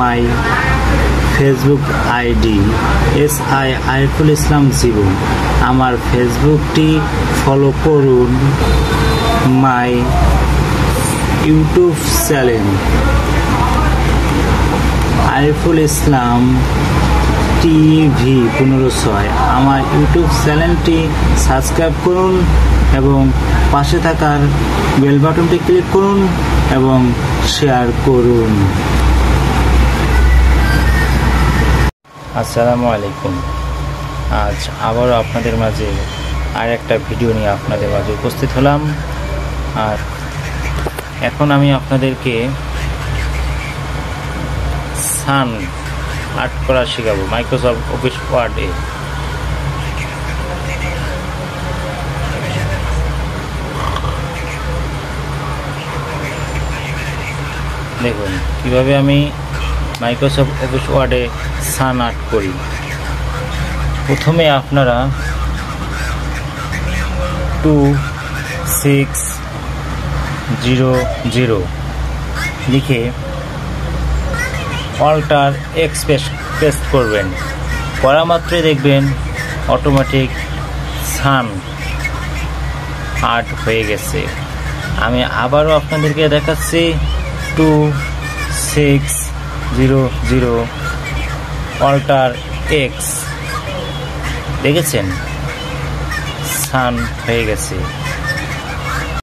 মাই Facebook ID SI Ariful Islam Jibon. আমার ফেসবুকটি follow করুন। My YouTube channel Ariful Islam TV 1506। আমার ইউটিউব চ্যানেলটি সাবস্ক্রাইব করুন এবং পাশে থাকার বেল বাটনটি ক্লিক করুন এবং শেয়ার করুন। আসসালামু আলাইকুম। আজ আবারও আপনাদের মাঝে আর একটা ভিডিও নিয়ে আপনাদের মাঝে উপস্থিত হলাম। আর এখন আমি আপনাদেরকে সান আর্ট করা শেখাবো মাইক্রোসফট অফিস ওয়ার্ডে। দেখুন কিভাবে আমি মাইক্রোসফট অফিস ওয়ার্ডে সান আর্ট করি। প্রথমে আপনারা 2600 লিখে অল্টার X পেস্ট করবেন। করা মাত্রই দেখবেন অটোমেটিক সান আর্ট হয়ে গেছে। আমি আবারও আপনাদেরকে দেখাচ্ছি 2600 অল্টার X। দেখেছেন সান হয়ে গেছে।